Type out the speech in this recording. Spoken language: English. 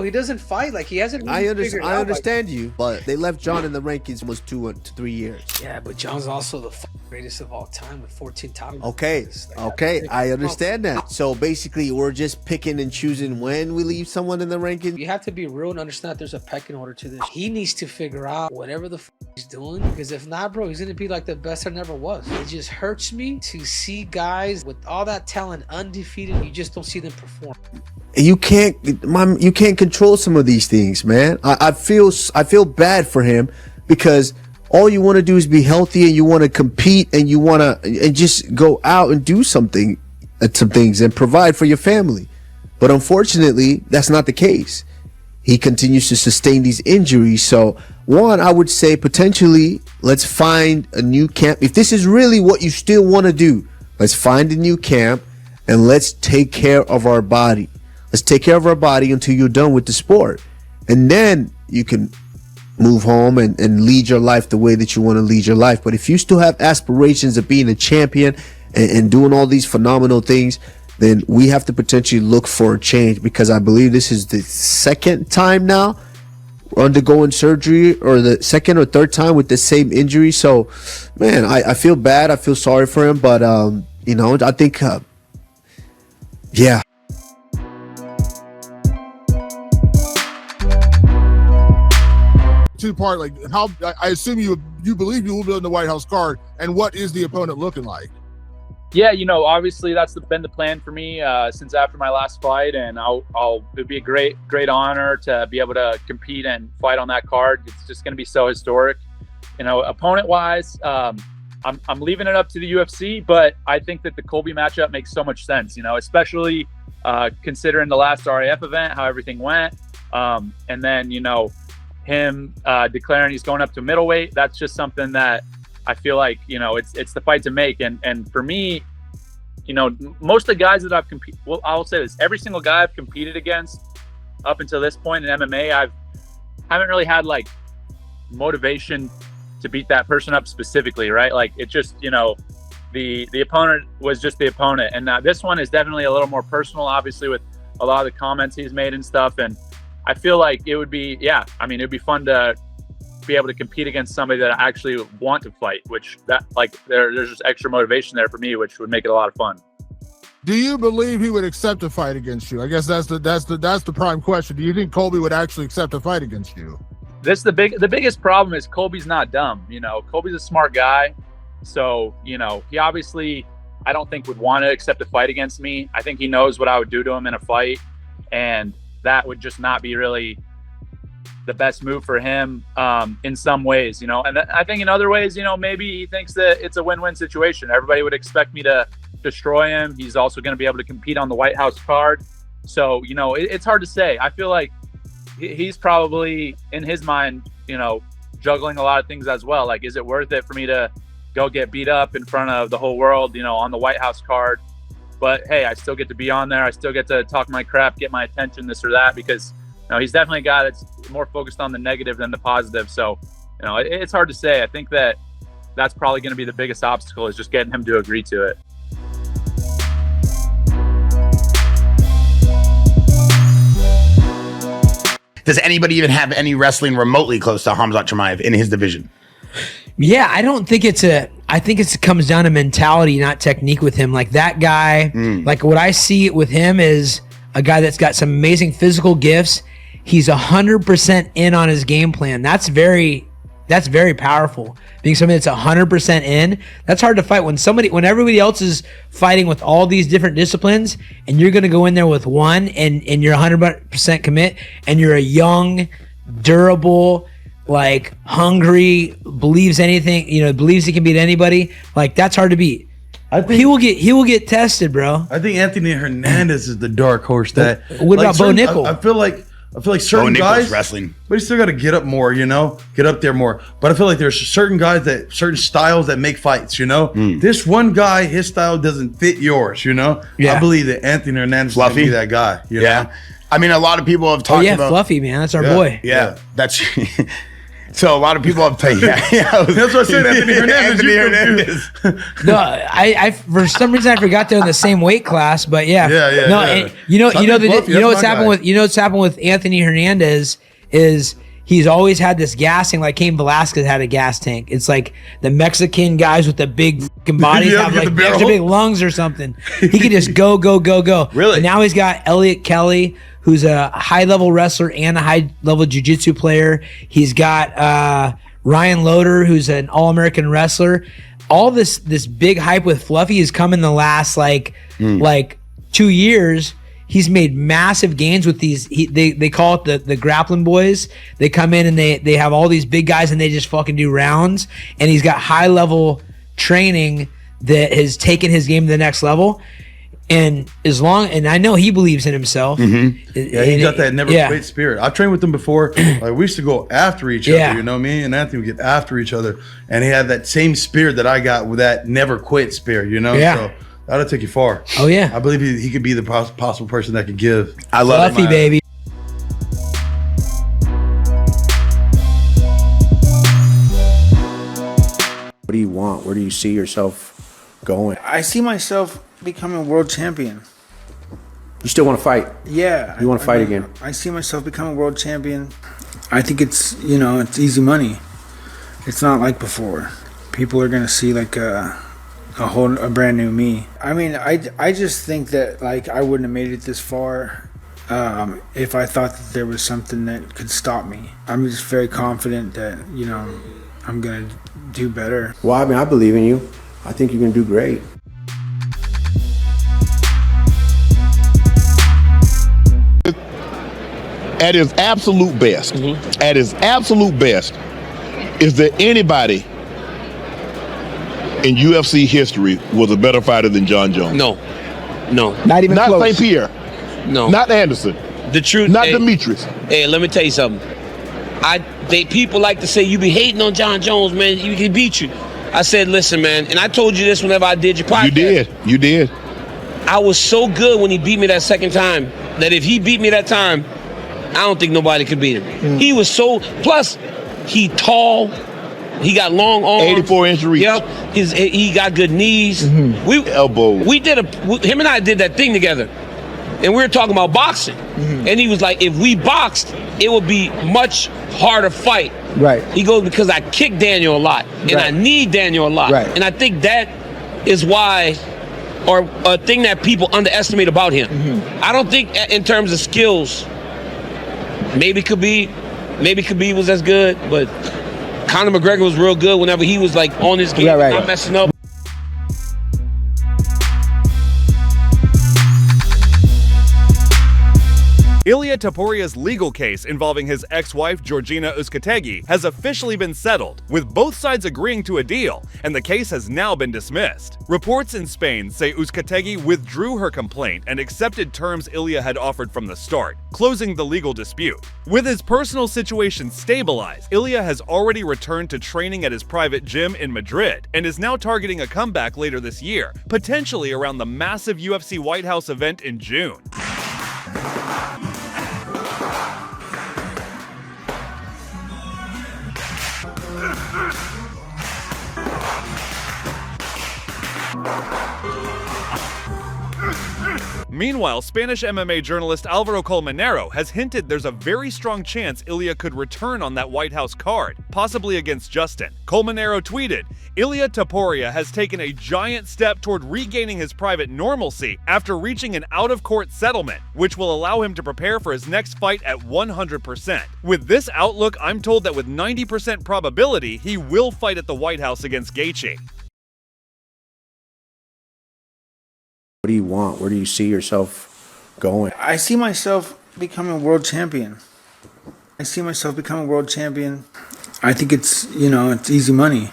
He doesn't fight. Like, he hasn't really figured out. I understand you, but they left John in the rankings almost 2 to 3 years. Yeah, but John's also the greatest of all time with 14 titles. Okay, I understand that. So basically, we're just picking and choosing when we leave someone in the ranking. You have to be real and understand that there's a pecking order to this. He needs to figure out whatever the he's doing, because if not, bro, he's gonna be like the best there never was. It just hurts me to see guys with all that talent undefeated. You just don't see them perform. You can't control some of these things, man. I feel bad for him, because all you want to do is be healthy, and you want to compete, and you want to and just go out and do some things and provide for your family. But unfortunately, that's not the case. He continues to sustain these injuries. So one, I would say potentially let's find a new camp. If this is really what you still want to do, let's find a new camp and let's take care of our body. Let's take care of our body until you're done with the sport. And then you can move home and lead your life the way that you want to lead your life. But if you still have aspirations of being a champion and doing all these phenomenal things, then we have to potentially look for a change, because I believe this is the second time now undergoing surgery, or the second or third time with the same injury. So, man, I feel bad. I feel sorry for him. But, I think, yeah. Two-part, like, how I assume you believe you will be on the White House card, and what is the opponent looking like? Yeah, obviously that's been the plan for me since after my last fight, and it'd be a great honor to be able to compete and fight on that card. It's just going to be so historic. Opponent-wise, I'm leaving it up to the UFC, but I think that the Colby matchup makes so much sense, especially considering the last RAF event, how everything went, and then, him declaring he's going up to middleweight. That's just something that I feel like, it's the fight to make. And for me, most of the guys that I've competed, well, I'll say this, every single guy I've competed against up until this point in MMA, haven't really had like motivation to beat that person up specifically, right? Like, it just, the opponent was just the opponent. And this one is definitely a little more personal, obviously, with a lot of the comments he's made and stuff. And I feel like it would be, it'd be fun to be able to compete against somebody that I actually want to fight, which there's just extra motivation there for me, which would make it a lot of fun. Do you believe he would accept a fight against you? I guess that's the prime question. Do you think Colby would actually accept a fight against you? The biggest problem is Colby's not dumb. Colby's a smart guy. So, he obviously, I don't think would want to accept a fight against me. I think he knows what I would do to him in a fight, and that would just not be really the best move for him in some ways, and I think in other ways, maybe he thinks that it's a win-win situation. Everybody would expect me to destroy him. He's also going to be able to compete on the White House card. So, it's hard to say. I feel like he's probably, in his mind, juggling a lot of things as well. Like, is it worth it for me to go get beat up in front of the whole world, on the White House card? But hey, I still get to be on there. I still get to talk my crap, get my attention, this or that, because he's definitely a guy that's more focused on the negative than the positive. So, it's hard to say. I think that's probably going to be the biggest obstacle, is just getting him to agree to it. Does anybody even have any wrestling remotely close to Khamzat Chimaev in his division? Yeah, I don't think I think it comes down to mentality, not technique with him. Like, that guy, like what I see with him is a guy that's got some amazing physical gifts. He's 100% in on his game plan. That's very powerful. Being somebody that's 100% in, that's hard to fight when everybody else is fighting with all these different disciplines, and you're going to go in there with one and you're 100% commit, and you're a young, durable, like, hungry, believes he can beat anybody. Like, that's hard to beat. I think he will get tested, bro. I think Anthony Hernandez is the dark horse. That what about Bo Nickal? I feel like certain guys wrestling, but he still got to get up more, get up there more. But I feel like there's certain guys certain styles that make fights. This one guy, his style doesn't fit yours. Yeah. I believe that Anthony Hernandez is be that guy. Yeah. I mean, a lot of people have talked about Fluffy, man. That's our boy. Yeah. That's So a lot of people have taken. Yeah, That's what I said, Anthony Hernandez. Anthony You Hernandez. No, I for some reason I forgot they're in the same weight class, but yeah. Yeah. No, and you know what's happened with Anthony Hernandez is he's always had this gassing, like Cain Velasquez had a gas tank. It's like the Mexican guys with the big fucking bodies Yeah, have get like the extra barrel. big lungs or something. He could just go. Really? And now he's got Elliot Kelly, who's a high-level wrestler and a high-level jiu-jitsu player. He's got Ryan Loder, who's an all-American wrestler. All this big hype with Fluffy has come in the last like 2 years. He's made massive gains with these. They call it the grappling boys. They come in and they have all these big guys and they just fucking do rounds. And he's got high-level training that has taken his game to the next level. And I know he believes in himself. Yeah, he got that never quit spirit. I've trained with him before. Like we used to go after each other. You know, me and Anthony would get after each other, and he had that same spirit that I got with that never quit spirit. You know, so that'll take you far. Oh yeah, I believe he could be the possible person that could give. I love Fluffy, baby. What do you want? Where do you see yourself going? I see myself becoming world champion. You still want to fight? Yeah. You want to fight again? I see myself becoming world champion. I think it's easy money. It's not like before. People are going to see like a brand new me. I mean, I just think that like I wouldn't have made it this far if I thought that there was something that could stop me. I'm just very confident that, I'm going to do better. Well, I mean, I believe in you. I think you're going to do great. At his absolute best, is there anybody in UFC history was a better fighter than John Jones? No. Not even close. Not St. Pierre. No. Not Anderson. The truth. Not Demetrius. Hey, let me tell you something. People like to say you be hating on John Jones, man. He can beat you. I said, listen, man, and I told you this whenever I did your podcast. You did. I was so good when he beat me that second time that if he beat me that time, I don't think nobody could beat him. He was so, plus he tall, he got long arms. 84-inch reach. Yep, he got good knees. Elbows. Him and I did that thing together, and we were talking about boxing. And he was like, if we boxed, it would be much harder fight. Right. He goes, because I kick Daniel a lot, and I need Daniel a lot. Right. And I think that is why, or a thing that people underestimate about him. I don't think in terms of skills, maybe Khabib was as good, but Conor McGregor was real good whenever he was like on his game, not messing up. Ilia Topuria's legal case involving his ex-wife Georgina Uzcategui has officially been settled, with both sides agreeing to a deal, and the case has now been dismissed. Reports in Spain say Uzcategui withdrew her complaint and accepted terms Ilia had offered from the start, closing the legal dispute. With his personal situation stabilized, Ilia has already returned to training at his private gym in Madrid and is now targeting a comeback later this year, potentially around the massive UFC White House event in June. Meanwhile, Spanish MMA journalist Alvaro Colmenero has hinted there's a very strong chance Ilia could return on that White House card, possibly against Justin. Colmenero tweeted, "Ilia Topuria has taken a giant step toward regaining his private normalcy after reaching an out-of-court settlement, which will allow him to prepare for his next fight at 100%. With this outlook, I'm told that with 90% probability, he will fight at the White House against Gaethje." What do you want? Where do you see yourself going? I see myself becoming world champion. I think it's easy money.